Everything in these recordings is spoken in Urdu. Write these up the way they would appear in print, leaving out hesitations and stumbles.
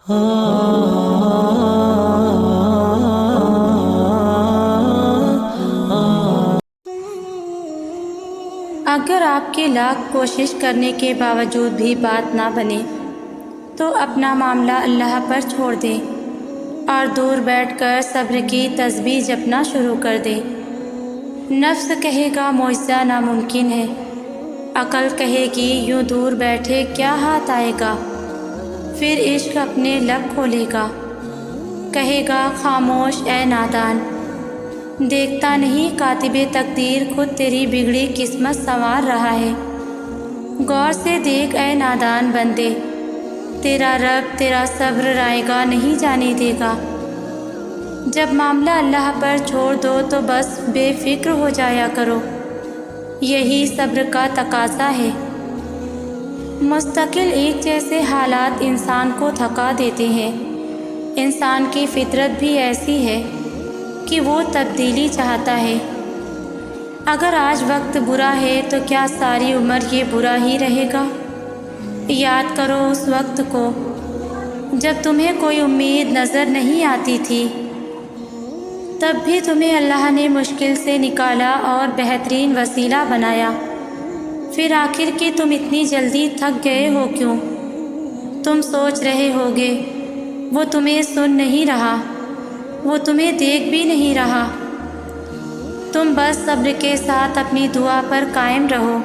اگر آپ کی لاکھ کوشش کرنے کے باوجود بھی بات نہ بنے تو اپنا معاملہ اللہ پر چھوڑ دیں اور دور بیٹھ کر صبر کی تسبیح جپنا شروع کر دیں۔ نفس کہے گا معجزہ ناممکن ہے، عقل کہے گی یوں دور بیٹھے کیا ہاتھ آئے گا، پھر عشق اپنے لب کھولے گا، کہے گا خاموش اے نادان، دیکھتا نہیں کاتب تقدیر خود تیری بگڑی قسمت سنوار رہا ہے۔ غور سے دیکھ اے نادان بندے، تیرا رب تیرا صبر رائے گا نہیں جانے دے گا۔ جب معاملہ اللہ پر چھوڑ دو تو بس بے فکر ہو جایا کرو، یہی صبر کا تقاضا ہے۔ مستقل ایک جیسے حالات انسان کو تھکا دیتے ہیں۔ انسان کی فطرت بھی ایسی ہے کہ وہ تبدیلی چاہتا ہے۔ اگر آج وقت برا ہے تو کیا ساری عمر یہ برا ہی رہے گا؟ یاد کرو اس وقت کو جب تمہیں کوئی امید نظر نہیں آتی تھی، تب بھی تمہیں اللہ نے مشکل سے نکالا اور بہترین وسیلہ بنایا۔ پھر آخر کہ تم اتنی جلدی تھک گئے ہو کیوں؟ تم سوچ رہے ہوگے وہ تمہیں سن نہیں رہا، وہ تمہیں دیکھ بھی نہیں رہا۔ تم بس صبر کے ساتھ اپنی دعا پر قائم رہو،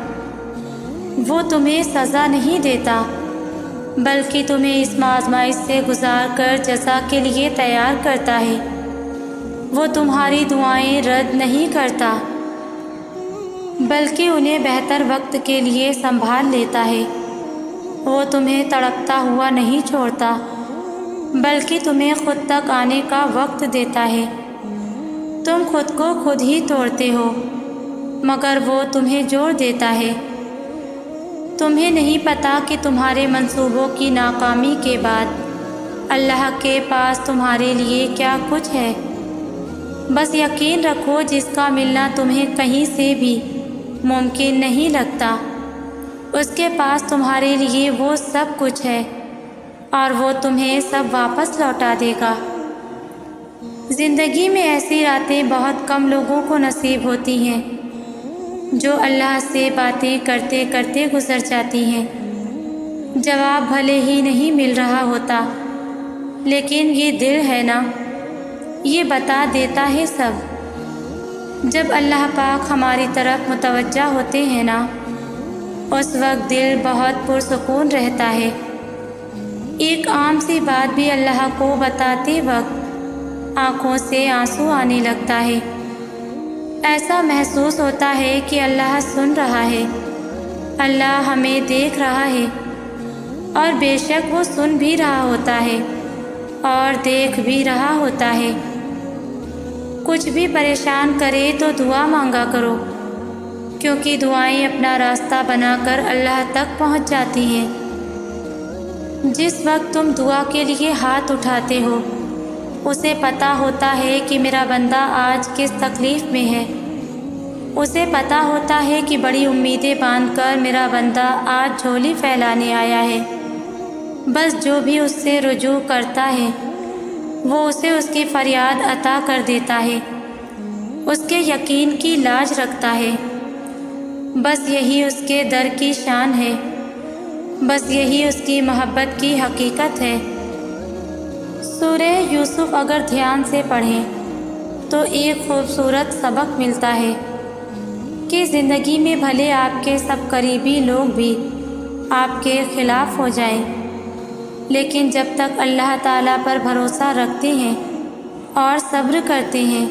وہ تمہیں سزا نہیں دیتا بلکہ تمہیں اس آزمائش سے گزار کر جزا کے لیے تیار کرتا ہے۔ وہ تمہاری دعائیں رد نہیں کرتا بلکہ انہیں بہتر وقت کے لیے سنبھال لیتا ہے۔ وہ تمہیں تڑپتا ہوا نہیں چھوڑتا بلکہ تمہیں خود تک آنے کا وقت دیتا ہے۔ تم خود کو خود ہی توڑتے ہو مگر وہ تمہیں جوڑ دیتا ہے۔ تمہیں نہیں پتہ کہ تمہارے منصوبوں کی ناکامی کے بعد اللہ کے پاس تمہارے لیے کیا کچھ ہے۔ بس یقین رکھو جس کا ملنا تمہیں کہیں سے بھی ممکن نہیں لگتا، اس کے پاس تمہارے لیے وہ سب کچھ ہے اور وہ تمہیں سب واپس لوٹا دے گا۔ زندگی میں ایسی راتیں بہت کم لوگوں کو نصیب ہوتی ہیں جو اللہ سے باتیں کرتے کرتے گزر جاتی ہیں۔ جواب بھلے ہی نہیں مل رہا ہوتا لیکن یہ دل ہے نا، یہ بتا دیتا ہے سب۔ جب اللہ پاک ہماری طرف متوجہ ہوتے ہیں نا، اس وقت دل بہت پرسکون رہتا ہے۔ ایک عام سی بات بھی اللہ کو بتاتے وقت آنکھوں سے آنسو آنے لگتا ہے۔ ایسا محسوس ہوتا ہے کہ اللہ سن رہا ہے، اللہ ہمیں دیکھ رہا ہے، اور بے شک وہ سن بھی رہا ہوتا ہے اور دیکھ بھی رہا ہوتا ہے۔ کچھ بھی پریشان کرے تو دعا مانگا کرو، کیونکہ دعائیں اپنا راستہ بنا کر اللہ تک پہنچ جاتی ہیں۔ جس وقت تم دعا کے لیے ہاتھ اٹھاتے ہو، اسے پتہ ہوتا ہے کہ میرا بندہ آج کس تکلیف میں ہے، اسے پتہ ہوتا ہے کہ بڑی امیدیں باندھ کر میرا بندہ آج جھولی پھیلانے آیا ہے۔ بس جو بھی اس سے رجوع کرتا ہے وہ اسے اس کی فریاد عطا کر دیتا ہے، اس کے یقین کی لاج رکھتا ہے۔ بس یہی اس کے در کی شان ہے، بس یہی اس کی محبت کی حقیقت ہے۔ سورہ یوسف اگر دھیان سے پڑھیں تو ایک خوبصورت سبق ملتا ہے کہ زندگی میں بھلے آپ کے سب قریبی لوگ بھی آپ کے خلاف ہو جائیں، لیکن جب تک اللہ تعالیٰ پر بھروسہ رکھتے ہیں اور صبر کرتے ہیں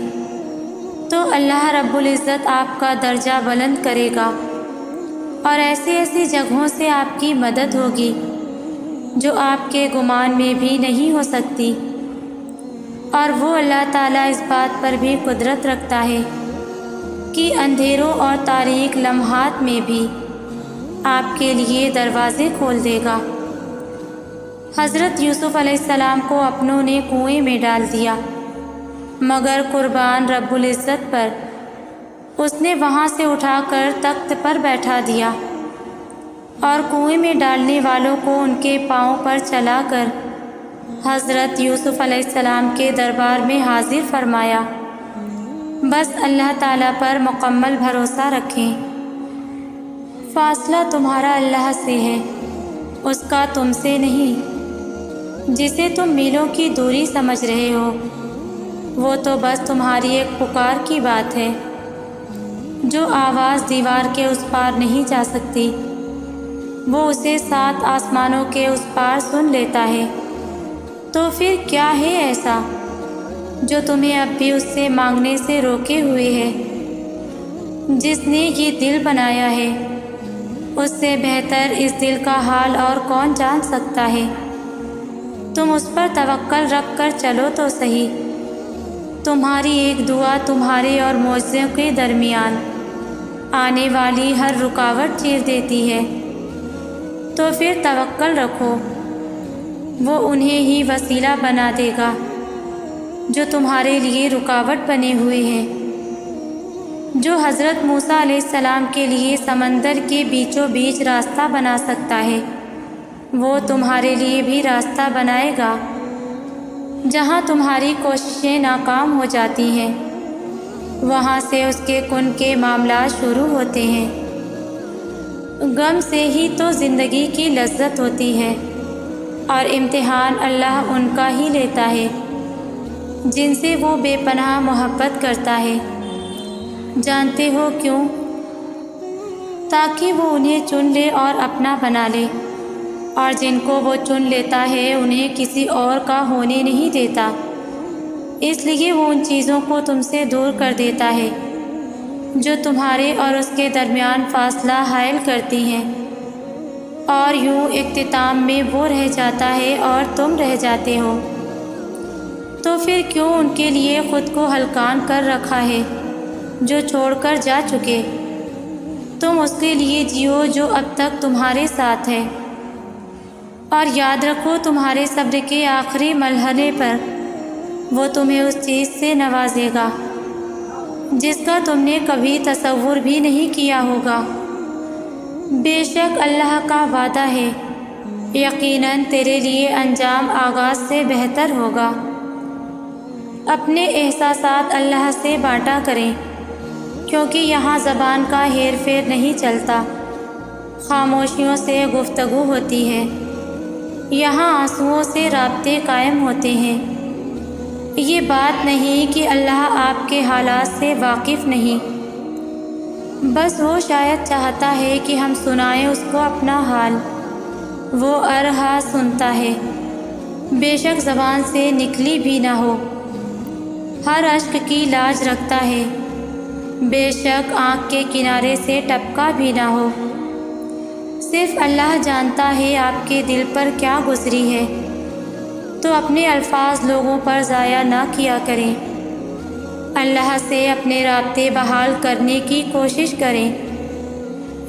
تو اللہ رب العزت آپ کا درجہ بلند کرے گا، اور ایسی ایسی جگہوں سے آپ کی مدد ہوگی جو آپ کے گمان میں بھی نہیں ہو سکتی۔ اور وہ اللہ تعالیٰ اس بات پر بھی قدرت رکھتا ہے کہ اندھیروں اور تاریک لمحات میں بھی آپ کے لیے دروازے کھول دے گا۔ حضرت یوسف علیہ السلام کو اپنوں نے کنویں میں ڈال دیا، مگر قربان رب العزت پر اس نے وہاں سے اٹھا کر تخت پر بیٹھا دیا اور کنویں میں ڈالنے والوں کو ان کے پاؤں پر چلا کر حضرت یوسف علیہ السلام کے دربار میں حاضر فرمایا، بس اللہ تعالیٰ پر مکمل بھروسہ رکھیں، فاصلہ تمہارا اللہ سے ہے، اس کا تم سے نہیں۔ جسے تم میلوں کی دوری سمجھ رہے ہو وہ تو بس تمہاری ایک پکار کی بات ہے، جو آواز دیوار کے اس پار نہیں جا سکتی، وہ اسے 7 آسمانوں کے اس پار سن لیتا ہے۔ تو پھر کیا ہے ایسا جو تمہیں اب بھی اس سے مانگنے سے روکے ہوئے ہے؟ جس نے یہ دل بنایا ہے اس سے بہتر اس دل کا حال اور کون جان سکتا ہے؟ تم اس پر توکل رکھ کر چلو تو صحیح، تمہاری ایک دعا تمہارے اور معجزوں کے درمیان آنے والی ہر رکاوٹ چیر دیتی ہے۔ تو پھر توکل رکھو، وہ انہیں ہی وسیلہ بنا دے گا جو تمہارے لیے رکاوٹ بنے ہوئے ہیں۔ جو حضرت موسیٰ علیہ السلام کے لیے سمندر کے بیچوں بیچ راستہ بنا سکتا ہے وہ تمہارے لیے بھی راستہ بنائے گا جہاں تمہاری کوششیں ناکام ہو جاتی ہیں، وہاں سے اس کے کن کے معاملات شروع ہوتے ہیں۔ غم سے ہی تو زندگی کی لذت ہوتی ہے، اور امتحان اللہ ان کا ہی لیتا ہے جن سے وہ بے پناہ محبت کرتا ہے۔ جانتے ہو کیوں؟ تاکہ وہ انہیں چن لے اور اپنا بنا لے، اور جن کو وہ چن لیتا ہے انہیں کسی اور کا ہونے نہیں دیتا، اس لیے وہ ان چیزوں کو تم سے دور کر دیتا ہے جو تمہارے اور اس کے درمیان فاصلہ حائل کرتی ہیں، اور یوں اختتام میں وہ رہ جاتا ہے اور تم رہ جاتے ہو۔ تو پھر کیوں ان کے لیے خود کو ہلکان کر رکھا ہے جو چھوڑ کر جا چکے؟ تم اس کے لیے جیو جو اب تک تمہارے ساتھ ہے، اور یاد رکھو تمہارے صبر کے آخری مرحلے پر وہ تمہیں اس چیز سے نوازے گا جس کا تم نے کبھی تصور بھی نہیں کیا ہوگا۔ بے شک اللہ کا وعدہ ہے، یقیناً تیرے لیے انجام آغاز سے بہتر ہوگا۔ اپنے احساسات اللہ سے بانٹا کریں، کیونکہ یہاں زبان کا ہیر پھیر نہیں چلتا، خاموشیوں سے گفتگو ہوتی ہے، یہاں آنسوؤں سے رابطے قائم ہوتے ہیں۔ یہ بات نہیں کہ اللہ آپ کے حالات سے واقف نہیں، بس وہ شاید چاہتا ہے کہ ہم سنائیں اس کو اپنا حال، وہ ارہا سنتا ہے، بے شک زبان سے نکلی بھی نہ ہو، ہر اشک کی لاج رکھتا ہے، بے شک آنکھ کے کنارے سے ٹپکا بھی نہ ہو۔ صرف اللہ جانتا ہے آپ کے دل پر کیا گزری ہے، تو اپنے الفاظ لوگوں پر ضائع نہ کیا کریں، اللہ سے اپنے رابطے بحال کرنے کی کوشش کریں۔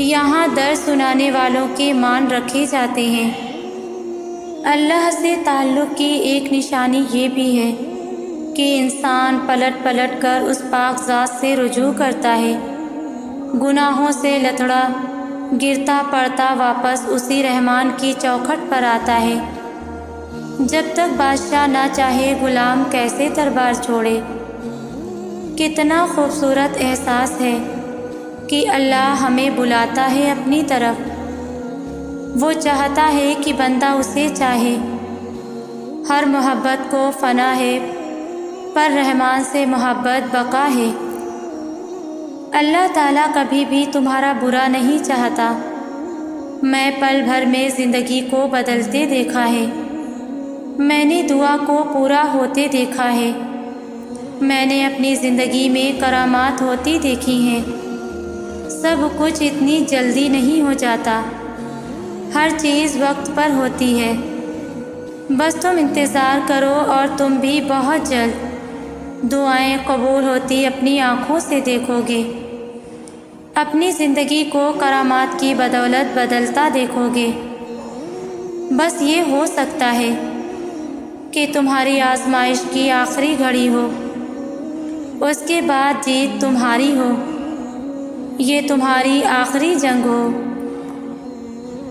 یہاں درس سنانے والوں کے مان رکھے جاتے ہیں۔ اللہ سے تعلق کی ایک نشانی یہ بھی ہے کہ انسان پلٹ پلٹ کر اس پاک ذات سے رجوع کرتا ہے، گناہوں سے لتڑا گرتا پڑتا واپس اسی رحمان کی چوکھٹ پر آتا ہے۔ جب تک بادشاہ نہ چاہے غلام کیسے دربار چھوڑے؟ کتنا خوبصورت احساس ہے کہ اللہ ہمیں بلاتا ہے اپنی طرف، وہ چاہتا ہے کہ بندہ اسے چاہے۔ ہر محبت کو فنا ہے پر رحمان سے محبت بقا ہے۔ اللہ تعالیٰ کبھی بھی تمہارا برا نہیں چاہتا۔ میں پل بھر میں زندگی کو بدلتے دیکھا ہے، میں نے دعا کو پورا ہوتے دیکھا ہے، میں نے اپنی زندگی میں کرامات ہوتی دیکھی ہیں۔ سب کچھ اتنی جلدی نہیں ہو جاتا، ہر چیز وقت پر ہوتی ہے، بس تم انتظار کرو اور تم بھی بہت جلد دعائیں قبول ہوتی اپنی آنکھوں سے دیکھو گے، اپنی زندگی کو کرامات کی بدولت بدلتا دیکھو گے۔ بس یہ ہو سکتا ہے کہ تمہاری آزمائش کی آخری گھڑی ہو، اس کے بعد جیت تمہاری ہو، یہ تمہاری آخری جنگ ہو۔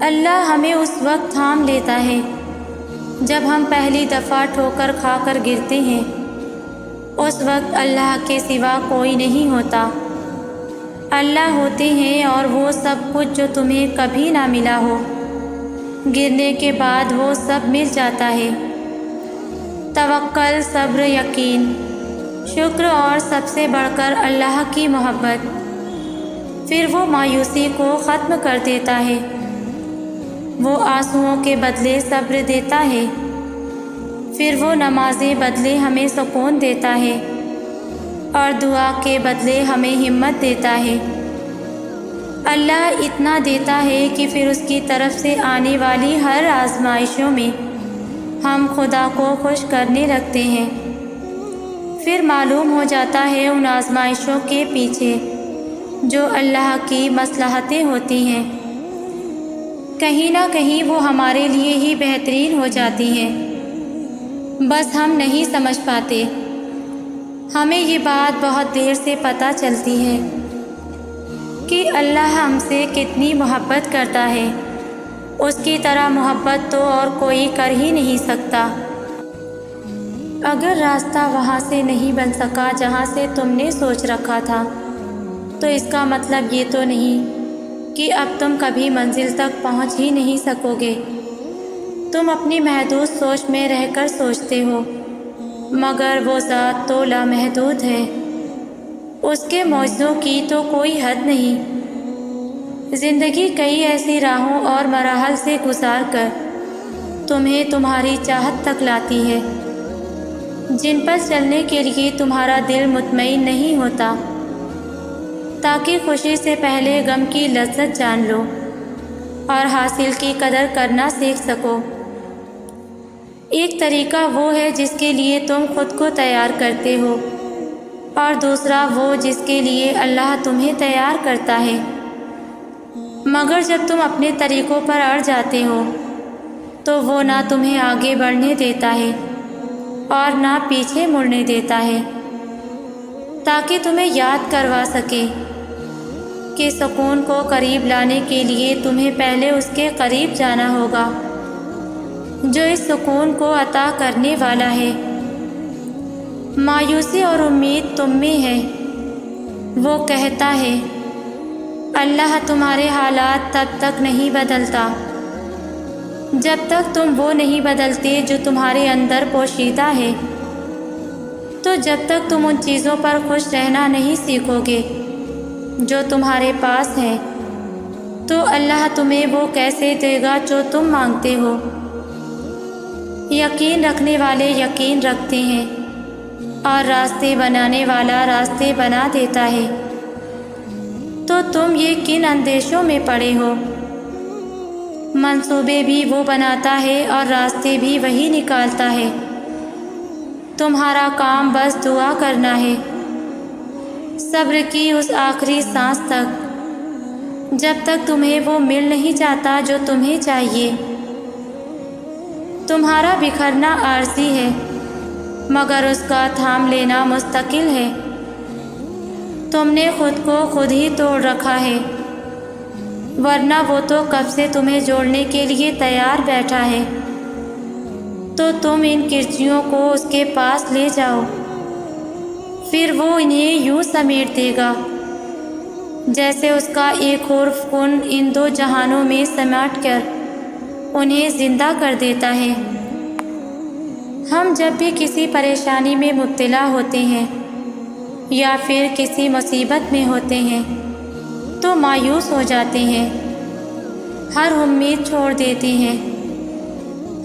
اللہ ہمیں اس وقت تھام لیتا ہے جب ہم پہلی دفعہ ٹھوکر کھا کر گرتے ہیں اس وقت اللہ کے سوا کوئی نہیں ہوتا۔ اللہ ہوتے ہیں اور وہ سب کچھ جو تمہیں کبھی نہ ملا ہو، گرنے کے بعد وہ سب مل جاتا ہے۔ توکل، صبر، یقین، شکر اور سب سے بڑھ کر اللہ کی محبت، پھر وہ مایوسی کو ختم کر دیتا ہے۔ وہ آنسوؤں کے بدلے صبر دیتا ہے، پھر وہ نمازیں بدلے ہمیں سکون دیتا ہے اور دعا کے بدلے ہمیں ہمت دیتا ہے۔ اللہ اتنا دیتا ہے کہ پھر اس کی طرف سے آنے والی ہر آزمائشوں میں ہم خدا کو خوش کرنے لگتے ہیں۔ پھر معلوم ہو جاتا ہے ان آزمائشوں کے پیچھے جو اللہ کی مصلحتیں ہوتی ہیں، کہیں نہ کہیں وہ ہمارے لیے ہی بہترین ہو جاتی ہیں، بس ہم نہیں سمجھ پاتے۔ ہمیں یہ بات بہت دیر سے پتہ چلتی ہے کہ اللہ ہم سے کتنی محبت کرتا ہے۔ اس کی طرح محبت تو اور کوئی کر ہی نہیں سکتا۔ اگر راستہ وہاں سے نہیں بن سکا جہاں سے تم نے سوچ رکھا تھا، تو اس کا مطلب یہ تو نہیں کہ اب تم کبھی منزل تک پہنچ ہی نہیں سکو گے۔ تم اپنی محدود سوچ میں رہ کر سوچتے ہو، مگر وہ ذات تو لامحدود ہے، اس کے معجزوں کی تو کوئی حد نہیں۔ زندگی کئی ایسی راہوں اور مراحل سے گزار کر تمہیں تمہاری چاہت تک لاتی ہے، جن پر چلنے کے لیے تمہارا دل مطمئن نہیں ہوتا، تاکہ خوشی سے پہلے غم کی لذت جان لو اور حاصل کی قدر کرنا سیکھ سکو۔ ایک طریقہ وہ ہے جس کے لیے تم خود کو تیار کرتے ہو، اور دوسرا وہ جس کے لیے اللہ تمہیں تیار کرتا ہے۔ مگر جب تم اپنے طریقوں پر اڑ جاتے ہو تو وہ نہ تمہیں آگے بڑھنے دیتا ہے اور نہ پیچھے مڑنے دیتا ہے، تاکہ تمہیں یاد کروا سکے کہ سکون کو قریب لانے کے لیے تمہیں پہلے اس کے قریب جانا ہوگا جو اس سکون کو عطا کرنے والا ہے۔ مایوسی اور امید تم میں ہے۔ وہ کہتا ہے، اللہ تمہارے حالات تب تک نہیں بدلتا جب تک تم وہ نہیں بدلتے جو تمہارے اندر پوشیدہ ہے۔ تو جب تک تم ان چیزوں پر خوش رہنا نہیں سیکھو گے جو تمہارے پاس ہے، تو اللہ تمہیں وہ کیسے دے گا جو تم مانگتے ہو۔ یقین رکھنے والے یقین رکھتے ہیں اور راستے بنانے والا راستے بنا دیتا ہے۔ تو تم یہ کن اندیشوں میں پڑے ہو؟ منصوبے بھی وہ بناتا ہے اور راستے بھی وہی نکالتا ہے۔ تمہارا کام بس دعا کرنا ہے، صبر کی اس آخری سانس تک، جب تک تمہیں وہ مل نہیں جاتا جو تمہیں چاہیے۔ تمہارا بکھرنا عارضی ہے، مگر اس کا تھام لینا مستقل ہے۔ تم نے خود کو خود ہی توڑ رکھا ہے، ورنہ وہ تو کب سے تمہیں جوڑنے کے لیے تیار بیٹھا ہے۔ تو تم ان کرچیوں کو اس کے پاس لے جاؤ، پھر وہ انہیں یوں سمیٹ دے گا جیسے اس کا ایک حرف کن ان دو جہانوں میں سمیٹ کر انہیں زندہ کر دیتا ہے۔ ہم جب بھی کسی پریشانی میں مبتلا ہوتے ہیں یا پھر کسی مصیبت میں ہوتے ہیں تو مایوس ہو جاتے ہیں، ہر امید چھوڑ دیتے ہیں۔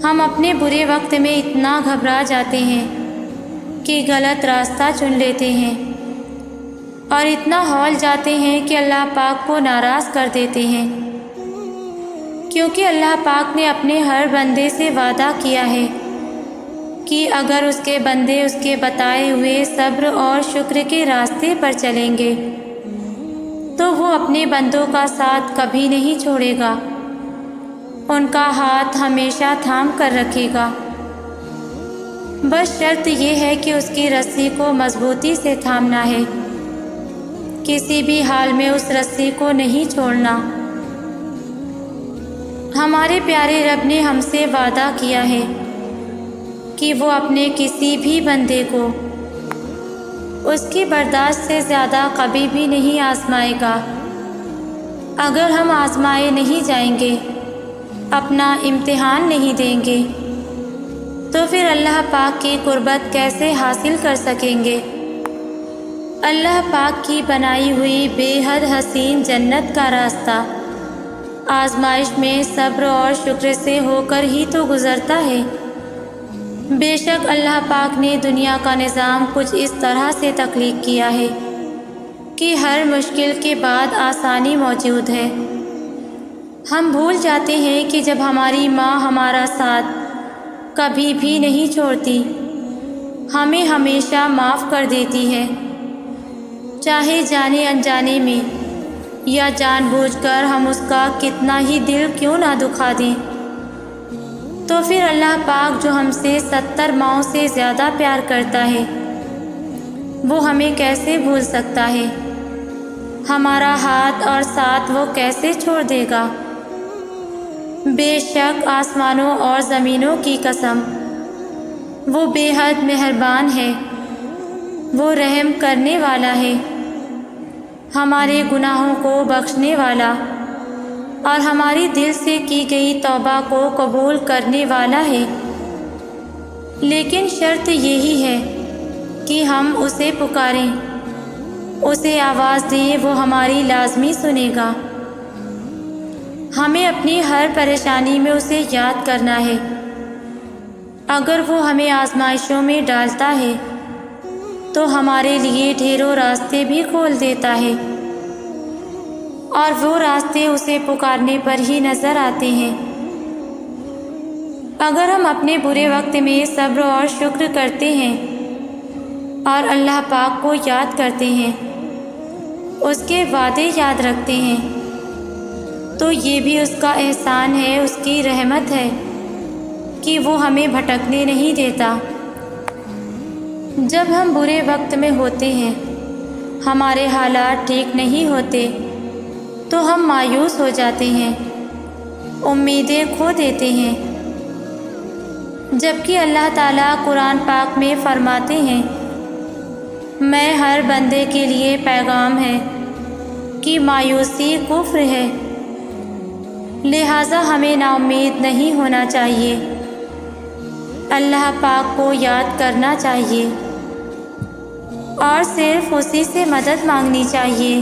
ہم اپنے برے وقت میں اتنا گھبرا جاتے ہیں کہ غلط راستہ چن لیتے ہیں اور اتنا ہول جاتے ہیں کہ اللہ پاک کو ناراض کر دیتے ہیں، کیونکہ اللہ پاک نے اپنے ہر بندے سے وعدہ کیا ہے کہ اگر اس کے بندے اس کے بتائے ہوئے صبر اور شکر کے راستے پر چلیں گے تو وہ اپنے بندوں کا ساتھ کبھی نہیں چھوڑے گا، ان کا ہاتھ ہمیشہ تھام کر رکھے گا۔ بس شرط یہ ہے کہ اس کی رسی کو مضبوطی سے تھامنا ہے، کسی بھی حال میں اس رسی کو نہیں چھوڑنا۔ ہمارے پیارے رب نے ہم سے وعدہ کیا ہے کہ وہ اپنے کسی بھی بندے کو اس کی برداشت سے زیادہ کبھی بھی نہیں آزمائے گا۔ اگر ہم آزمائے نہیں جائیں گے، اپنا امتحان نہیں دیں گے، تو پھر اللہ پاک کی قربت کیسے حاصل کر سکیں گے؟ اللہ پاک کی بنائی ہوئی بے حد حسین جنت کا راستہ آزمائش میں صبر اور شکر سے ہو کر ہی تو گزرتا ہے۔ بے شک اللہ پاک نے دنیا کا نظام کچھ اس طرح سے تخلیق کیا ہے کہ ہر مشکل کے بعد آسانی موجود ہے۔ ہم بھول جاتے ہیں کہ جب ہماری ماں ہمارا ساتھ کبھی بھی نہیں چھوڑتی، ہمیں ہمیشہ معاف کر دیتی ہے، چاہے جانے انجانے میں یا جان بوجھ کر ہم اس کا کتنا ہی دل کیوں نہ دکھا دیں، تو پھر اللہ پاک جو ہم سے 70 ماؤں سے زیادہ پیار کرتا ہے، وہ ہمیں کیسے بھول سکتا ہے؟ ہمارا ہاتھ اور ساتھ وہ کیسے چھوڑ دے گا؟ بے شک آسمانوں اور زمینوں کی قسم، وہ بے حد مہربان ہے، وہ رحم کرنے والا ہے، ہمارے گناہوں کو بخشنے والا اور ہماری دل سے کی گئی توبہ کو قبول کرنے والا ہے۔ لیکن شرط یہی ہے کہ ہم اسے پکاریں، اسے آواز دیں، وہ ہماری لازمی سنے گا۔ ہمیں اپنی ہر پریشانی میں اسے یاد کرنا ہے۔ اگر وہ ہمیں آزمائشوں میں ڈالتا ہے تو ہمارے لیے ڈھیروں راستے بھی کھول دیتا ہے، اور وہ راستے اسے پکارنے پر ہی نظر آتے ہیں۔ اگر ہم اپنے برے وقت میں صبر اور شکر کرتے ہیں اور اللہ پاک کو یاد کرتے ہیں، اس کے وعدے یاد رکھتے ہیں، تو یہ بھی اس کا احسان ہے، اس کی رحمت ہے کہ وہ ہمیں بھٹکنے نہیں دیتا۔ جب ہم برے وقت میں ہوتے ہیں، ہمارے حالات ٹھیک نہیں ہوتے، تو ہم مایوس ہو جاتے ہیں، امیدیں کھو دیتے ہیں، جبکہ اللہ تعالیٰ قرآن پاک میں فرماتے ہیں، میں ہر بندے کے لیے پیغام ہے کہ مایوسی کفر ہے، لہٰذا ہمیں نا امید نہیں ہونا چاہیے، اللہ پاک کو یاد کرنا چاہیے اور صرف اسی سے مدد مانگنی چاہیے۔